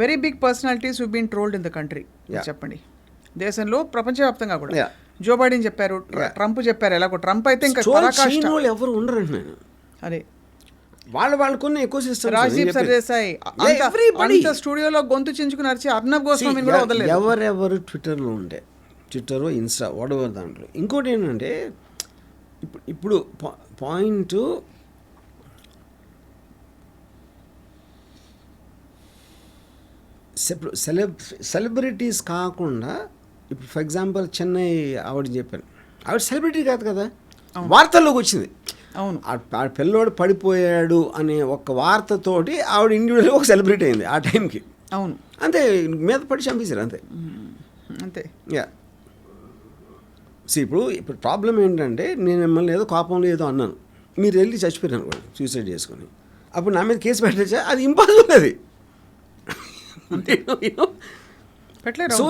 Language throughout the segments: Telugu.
Very big personalities who been trolled in the country. చెప్పండి, దేశంలో ప్రపంచవ్యాప్తంగా కూడా. జో బైడెన్ చెప్పారు, ట్రంప్ చెప్పారు. ఎలాగో ట్రంప్ అయితే ఇంకా ఎవరు ఉండరండి. నేను అదే వాళ్ళకున్న ఎక్కువ సిస్టమ్. రాజీవ్ సర్దేశాయ్ అంత స్టూడియోలో గొంతు చించుకుని అరిచి అర్నబ్ గోస్వామిని కూడా వదలలేదు. ఎవరెవరు ట్విట్టర్లో ఉండే, ట్విట్టర్, ఇన్స్టా, వాటెవర్ దాంట్లో. ఇంకోటి ఏంటంటే ఇప్పుడు పాయింట్ సెలబ్రిటీస్ కాకుండా, ఇప్పుడు ఫర్ ఎగ్జాంపుల్ చెన్నై ఆవిడ చెప్పాను, ఆవిడ సెలబ్రిటీ కాదు కదా, వార్తల్లోకి వచ్చింది. అవును, ఆ పిల్లోడు పడిపోయాడు అనే ఒక వార్తతోటి ఆవిడ ఇండివిజువల్గా ఒక సెలబ్రిటీ అయింది ఆ టైంకి. అవును, అంతే, మీద పడి చంపేశారు అంతే. అంతే. యా, ఇప్పుడు ప్రాబ్లం ఏంటంటే, నేను మిమ్మల్ని ఏదో కోపంలో ఏదో అన్నాను, మీరు వెళ్ళి చచ్చిపోయారు అనుకోండి సూసైడ్ చేసుకొని, అప్పుడు నా మీద కేసు పెట్టచ్చా? అది ఇంపాసిబుల్. అది so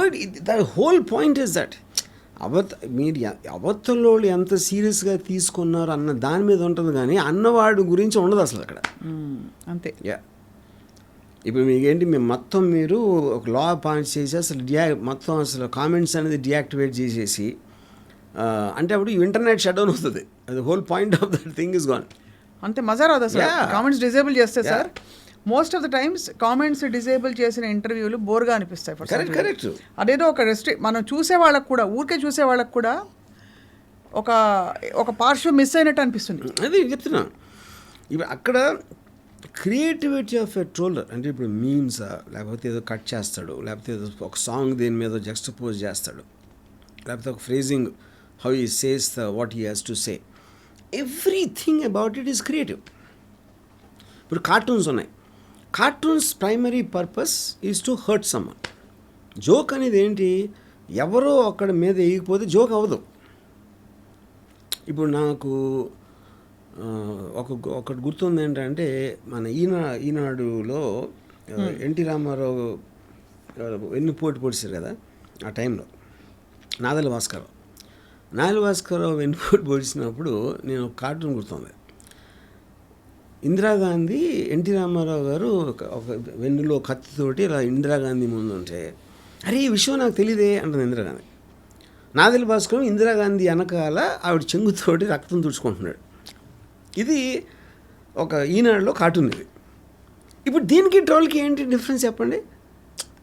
the whole point is that మీరు అవతల ఎంత సీరియస్గా తీసుకున్నారు అన్న దాని మీద ఉంటుంది, కానీ అన్నవాడు గురించి ఉండదు అసలు అక్కడ. అంతే. యా, ఇప్పుడు మీకేంటి, మొత్తం మీరు ఒక లా పాయింట్స్ చేసి అసలు మొత్తం అసలు కామెంట్స్ అనేది డియాక్టివేట్ చేసేసి, అంటే అప్పుడు ఇంటర్నెట్ షట్ డౌన్ అవుతుంది. అది whole point of that thing is gone. అంతే, మజా రాదు అసలు కామెంట్స్ డిజేబుల్ చేస్తే. Sir, most of the times comments disable చేసిన ఇంటర్వ్యూలు బోర్గా అనిపిస్తాయి. కరెక్ట్. అదేదో ఒక మనం చూసే వాళ్ళకు కూడా, ఊరికే చూసే వాళ్ళకు కూడా ఒక పార్శ్వం మిస్ అయినట్టు అనిపిస్తుంది. అది చెప్తున్నా. ఇప్పుడు అక్కడ క్రియేటివిటీ ఆఫ్ ఎ ట్రోలర్ అంటే, ఇప్పుడు మీమ్స్ లేకపోతే ఏదో కట్ చేస్తాడు, లేకపోతే ఏదో ఒక సాంగ్ దేని మీద జక్స్టపోజ్ చేస్తాడు, లేకపోతే ఒక phrasing, how he says what he has to say, everything about it is creative. ఇప్పుడు కార్టూన్స్ ఉన్నాయి. Cartoons primary purpose is to hurt someone. Joke అనేది ఏంటి, ఎవరో అక్కడ మీద వేయకపోతే జోక్ అవ్వదు. ఇప్పుడు నాకు ఒకటి గుర్తుంది ఏంటంటే, మన ఈనాడులో ఎన్టీ రామారావు వెన్నుపోటు పొడిచారు కదా ఆ టైంలో, నాదెళ్ల భాస్కరరావు వెన్నుపోటు పొడిచినప్పుడు నేను ఒక కార్టూన్ గుర్తుంది. ఇందిరాగాంధీ ఎన్టీ రామారావు గారు ఒక వెన్నులో కత్తితోటి ఇలా ఇందిరాగాంధీ ముందు ఉంటే, అరే ఈ విషయం నాకు తెలియదే అంటుంది ఇందిరాగాంధీ. నాదెళ్ల భాస్కర్ ఇందిరాగాంధీ వెనకాల ఆవిడ చెంగుతోటి రక్తం తుడుచుకుంటున్నాడు. ఇది ఒక ఈనాడులో కార్టూన్. ఇది ఇప్పుడు దీనికి ట్రోల్కి ఏంటి డిఫరెన్స్ చెప్పండి.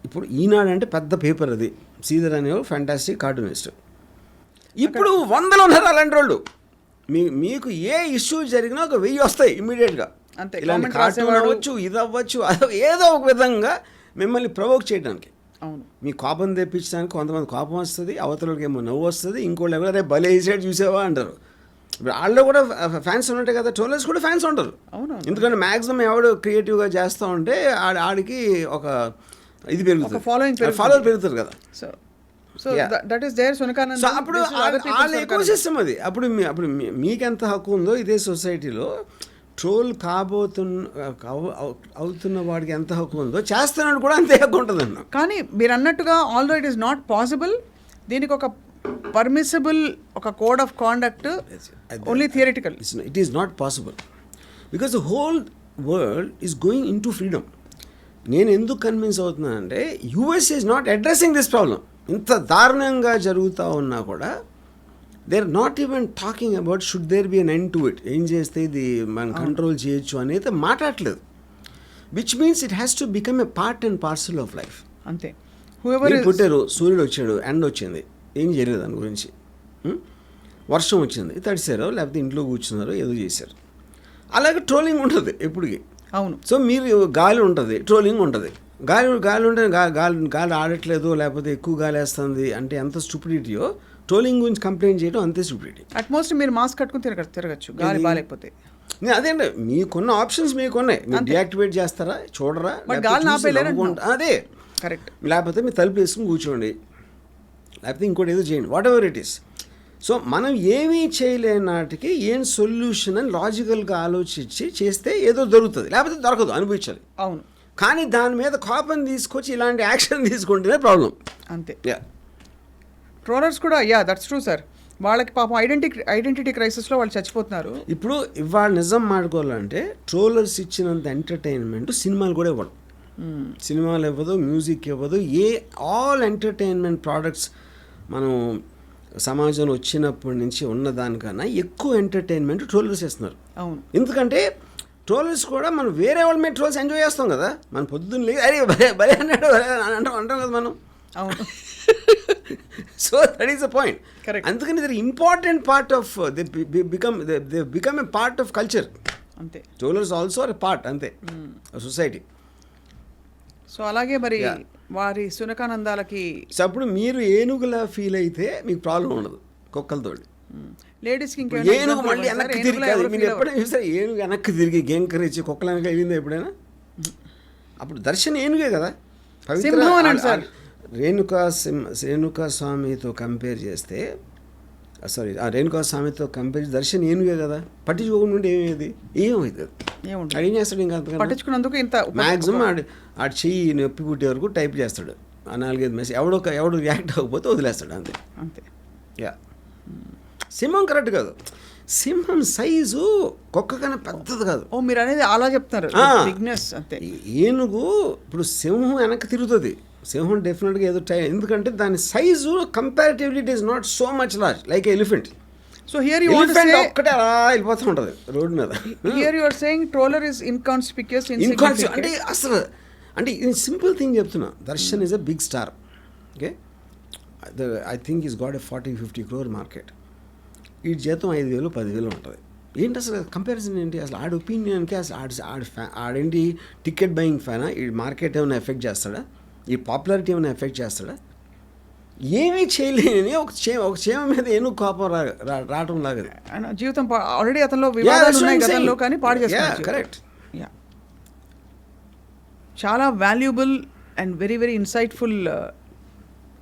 ఇప్పుడు ఈనాడు అంటే పెద్ద పేపర్, అది శ్రీధర్ అనేవాడు ఫ్యాంటాస్టిక్ కార్టూనిస్ట్. ఇప్పుడు వందలు ఉన్నారు అలాంటి వాళ్ళు. మీకు ఏ ఇష్యూ జరిగినా ఒక 1000 వస్తాయి ఇమ్మీడియట్గా. ఇలాంటి కార్టూన్ అవ్వచ్చు, ఇది అవ్వచ్చు, ఏదో ఒక విధంగా మిమ్మల్ని ప్రొవోక్ చేయడానికి, మీ కోపం తెప్పించడానికి. కొంతమంది కోపం వస్తుంది, అవతలకి ఏమో నవ్వు వస్తుంది, ఇంకోళ్ళు ఎవరో రేపు భలే వేసాడు చూసావా అంటారు. ఇప్పుడు వాళ్ళు కూడా ఫ్యాన్స్ ఉన్నట్టే కదా, ట్రోలర్స్ కూడా ఫ్యాన్స్ ఉంటారు. ఎందుకంటే మ్యాక్సిమం ఎవడు క్రియేటివ్గా చేస్తూ ఉంటే ఆడికి ఒక ఇది పెరుగుతుంది, ఫాలోవర్ పెరుగుతారు కదా. సో దట్ ఈస్ దేర్ సునకానంద్. సో అప్పుడు వాళ్ళ ఎకో సిస్టమ్ అది. అప్పుడు మీకెంత హక్కు ఉందో ఇదే సొసైటీలో ట్రోల్ అవుతున్న వాడికి ఎంత హక్కు ఉందో చేస్తున్నాడు కూడా అంతే హక్కు ఉంటుంది అన్న. కానీ మీరు అన్నట్టుగా although it is not possible. దీనికి ఒక పర్మిసిబుల్ ఒక code of conduct only theoretical. It is not possible because the whole world is going into freedom. నేను ఎందుకు కన్విన్స్ అవుతున్నానంటే, US is not addressing this problem. ఇంత దారుణంగా జరుగుతూ ఉన్నా కూడా they are not even talking about should there be an end to it. ఏం చేస్తే ఇది మనం కంట్రోల్ చేయొచ్చు అనేది మాట్లాడలేదు. Which means it has to become a part and parcel of life. అంతే. పుట్టారు, సూర్యుడు వచ్చాడు, ఎండ వచ్చింది, ఏం చేయలేదు దాని గురించి. వర్షం వచ్చింది, తడిసారో లేకపోతే ఇంట్లో కూర్చున్నారో ఏదో చేశారు. అలాగే ట్రోలింగ్ ఉంటుంది ఎప్పటికీ. అవును. సో మీరు గాలి ఉంటుంది, ట్రోలింగ్ ఉంటుంది. గాలి ఉంటే గాలి ఆడట్లేదు, లేకపోతే ఎక్కువ గాలి వేస్తుంది అంటే ఎంత స్టూపిడిటీయో, ట్రోలింగ్ గురించి కంప్లైంట్ చేయడం అంతే స్టూపిడిటీ. అట్మోస్ట్ మీరు మాస్క్ కట్టుకుని తిరగచ్చు గాలి బాగాలేకపోతే. అదేండి, మీకున్న ఆప్షన్స్ మీకున్నాయి. మీరు డియాక్టివేట్ చేస్తారా, చూడరా, అదే కరెక్ట్. లేకపోతే మీరు తలుపు వేసుకుని కూర్చోండి, లేకపోతే ఇంకోటి ఏదో చేయండి, what ever it is. So మనం ఏమీ చేయలేని నాటికి ఏం సొల్యూషన్ అని లాజికల్గా ఆలోచించి చేస్తే ఏదో దొరుకుతుంది, లేకపోతే దొరకదు, అనుభవించాలి. అవును. కానీ దాని మీద కోపం తీసుకొచ్చి ఇలాంటి యాక్షన్ తీసుకుంటేనే ప్రాబ్లం. అంతే. ట్రోలర్స్ కూడా దట్స్ ట్రూ సార్. వాళ్ళకి పాపం ఐడెంటిటీ క్రైసిస్లో వాళ్ళు చచ్చిపోతున్నారు. ఇప్పుడు ఇవాళ నిజం మాట్లాడుకోవాలంటే ట్రోలర్స్ ఇచ్చినంత ఎంటర్టైన్మెంట్ సినిమాలు కూడా ఇవ్వడం. సినిమాలు ఇవ్వదు, మ్యూజిక్ ఇవ్వదు, ఆల్ ఎంటర్టైన్మెంట్ ప్రోడక్ట్స్ మనం సమాజంలో వచ్చినప్పటి నుంచి ఉన్నదానికన్నా ఎక్కువ ఎంటర్టైన్మెంట్ ట్రోలర్స్ చేస్తున్నారు. అవును, ఎందుకంటే ట్రోలర్స్ కూడా మనం వేరే వాళ్ళ మీద ట్రోల్స్ ఎంజాయ్ చేస్తాం కదా. మనం పొద్దున్న లేదు అరే భలే అన్నాడు అంటాం కదా మనం. అవును. So that is the point. అందుకని ఇది important part of they become a part of culture. అంతే, ట్రోలర్స్ ఆల్సో ఆర్ పార్ట్ అంతే సొసైటీ. సో అలాగే మరి వారి సునకానందాలకి సో అప్పుడు మీరు ఏనుగులా ఫీల్ అయితే మీకు ప్రాబ్లం ఉండదు కుక్కలతో. లేడీస్కి ఏనుగు మళ్ళీ వెనక్కి తిరిగి మీరు ఎప్పుడైనా చూసారు ఏనుగు వెనక్కి తిరిగి గేంకరించి కుక్కలు వెనక వెళ్ళిందా ఎప్పుడైనా? అప్పుడు దర్శన్ ఏనుగే కదా. రేణుకా స్వామితో కంపేర్ చేస్తే రేణుకా స్వామితో కంపేర్ దర్శన్ ఏనుగే కదా. పట్టించుకోకుండా ఏమేది ఏమవుతుంది ఏం చేస్తాడు ఇంకా పట్టించుకున్నందుకు ఇంత మ్యాక్సిమం ఆడు చెయ్యి నొప్పి పుట్టే వరకు టైప్ చేస్తాడు. ఆ 4-5 మెసేజ్ ఎవడు రియాక్ట్ అవ్వకపోతే వదిలేస్తాడు అంతే. అంతే. యా, సింహం కరెక్ట్ కాదు. సింహం సైజు కుక్క కన్నా పెద్దది కాదు. ఓ మీరు అనేది అలా చెప్తున్నారు. బిగ్నెస్ అంతే. ఏనుగు ఇప్పుడు సింహం వెనక్కి తిరుగుతుంది. సింహం డెఫినెట్గా ఏదో ఎందుకంటే దాని size comparatively it is not so much large like elephant. So here you want to say ఒక్కటే అలా వెళ్ళిపోతూ ఉంటుంది రోడ్ మీద. Here you are saying troller is inconspicuous అంటే అసలు అంటే ఇది సింపుల్ థింగ్ చెప్తున్నా. Darshan is a big star. Okay, I think is got a 40-50 crore market. ఈ జీతం 5,000 10,000 ఉంటుంది. ఏంటి అసలు కంపారిజన్ ఏంటి? అసలు ఆడి ఒపీనియన్కి అసలు ఆడేంటి టికెట్ బయింగ్ ఫ్యానా? ఈ మార్కెట్ ఏమైనా ఎఫెక్ట్ చేస్తాడా? ఈ పాపులారిటీ ఏమైనా ఎఫెక్ట్ చేస్తాడా? ఏమీ చేయలేని ఒక క్షేమ మీద ఏను కోపం రావటం లాగా జీవితం ఆల్రెడీ అతనిలో వివాదాలు ఉన్నాయి గతంలో, కానీ పాడు చేస్తున్నారు. కరెక్ట్. చాలా valuable and very very insightful.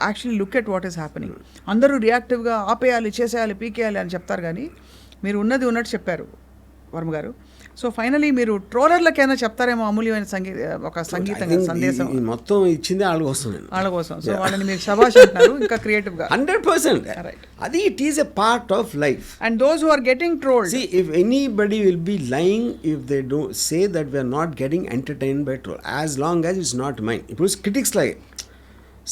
Actually look at what is happening. అందరూ రియాక్టివ్గా ఆపేయాలి, చేసేయాలి, పీకేయాలి అని చెప్తారు, కానీ మీరు ఉన్నది ఉన్నట్టు చెప్పారు వర్మ గారు. సో ఫైనలీ మీరు ట్రోలర్లకైనా చెప్తారేమో అమూల్యమైన సంగీతంగా సందేశం. మొత్తం ఇచ్చింది వాళ్ళ కోసం. సో వాళ్ళని మీరు శభాష్ అంటున్నారు ఇంకా క్రియేటివ్గా. 100%. అది it is a part of life. And those who are getting trolled, see if anybody will be lying if they don't say that we are not getting entertained by troll, as long as it's not mine. ఇప్పుడు క్రిటిక్స్ లాగే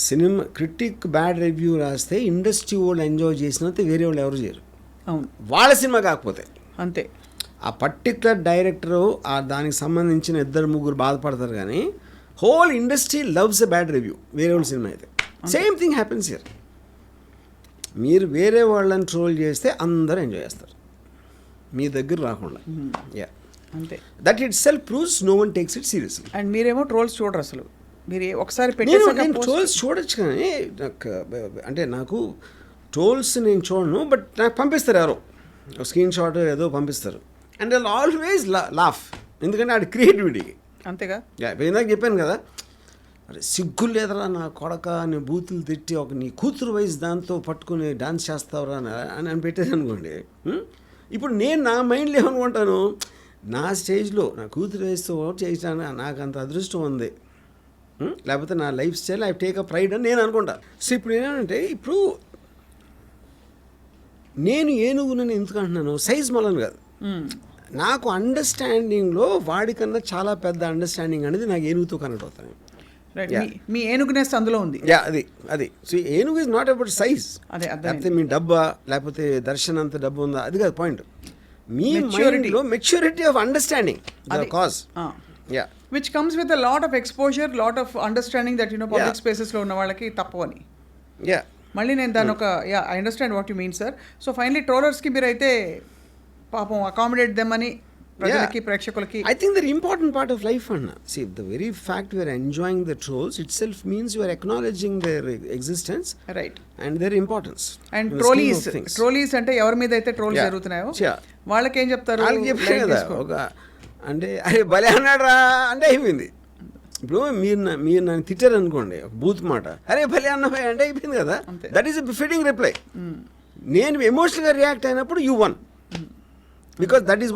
సినిమా క్రిటిక్ బ్యాడ్ రివ్యూ రాస్తే ఇండస్ట్రీ వాళ్ళు ఎంజాయ్ చేసినంత వేరే వాళ్ళు ఎవరు చేయరు. అవును, వాళ్ళ సినిమా కాకపోతే అంతే. ఆ పర్టికులర్ డైరెక్టరు దానికి సంబంధించిన 2-3 బాధపడతారు, కానీ whole industry loves a bad review వేరే వాళ్ళ సినిమా అయితే. Same thing happens here. మీరు వేరే వాళ్ళని ట్రోల్ చేస్తే అందరూ ఎంజాయ్ చేస్తారు మీ దగ్గర రాకుండా. యా, అంతే. That itself proves no one takes it seriously. And మీరేమో ట్రోల్స్ చూడరు అసలు. మీరు ఒకసారి నేను ట్రోల్స్ చూడొచ్చు, కానీ నాకు ట్రోల్స్ నేను చూడను, బట్ నాకు పంపిస్తారు ఎవరో స్క్రీన్ షాట్ ఏదో పంపిస్తారు. అండ్ ఐల్ ఆల్వేస్ లాఫ్, ఎందుకంటే ఆడి క్రియేటివిటీకి. అంతేగా. ఇందాక చెప్పాను కదా, అరే సిగ్గు లేదరా నా కొడక అని బూతులు తిట్టి నీ కూతురు వయసు దాంతో పట్టుకుని డాన్స్ చేస్తావురా అని పెట్టేది అనుకోండి. ఇప్పుడు నేను నా మైండ్లో ఏమనుకుంటాను, నా స్టేజ్లో నా కూతురు వయసుతో చేసాను, నాకు అంత అదృష్టం ఉంది, లేకపోతే నా life style I take a pride అని నేను అనుకుంటా. సో ఇప్పుడు ఏంటంటే, ఇప్పుడు నేను ఏనుగునని ఎందుకు అంటున్నాను, సైజ్ మొలను కాదు, నాకు అండర్స్టాండింగ్లో వాడికన్నా చాలా పెద్ద అండర్స్టాండింగ్ అనేది నాకు ఏనుగుతో కనెక్ట్ అవుతాను. మీ ఏనుగునేస్తే అందులో ఉంది. అది సో ఏనుగు ఇస్ నాట్ అబౌట్ సైజ్. లేకపోతే మీ డబ్బా, లేకపోతే దర్శన్ అంత డబ్బు ఉందా, అది కాదు పాయింట్. మీ మైండ్లో maturity of understanding the cause. Which comes with a lot of exposure, lot of understanding that public spaces లో ఉన్న వాళ్ళకి తప్పవని. మళ్ళీ నేను దాని ఒక I understand what you mean sir. So finally ట్రోలర్స్కి మీరైతే పాపం అకామిడేట్ దెమ్ అని ప్రజలకి ప్రేక్షకులకి. I think the important part of life, Anna. See, the very fact we are enjoying the trolls itself means you are acknowledging their existence, right, and their importance. And trolleys అంటే ఎవరి మీద అయితే ట్రోల్స్ జరుగుతున్నాయో వాళ్ళకి ఏం చెప్తారు, వాళ్ళకి చెప్పారు కదా, ఒక అంటే అరే భలే అన్నాడు అంటే అయిపోయింది. ఇప్పుడు మీరు నన్ను తిట్టారు అనుకోండి ఒక బూత్ మాట, అరే భలే అన్నభాయ్ అంటే అయిపోయింది కదా. That is a fitting reply. నేను ఎమోషనల్గా రియాక్ట్ అయినప్పుడు you one, because that is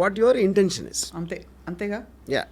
what your intention is. అంతేగా. యా.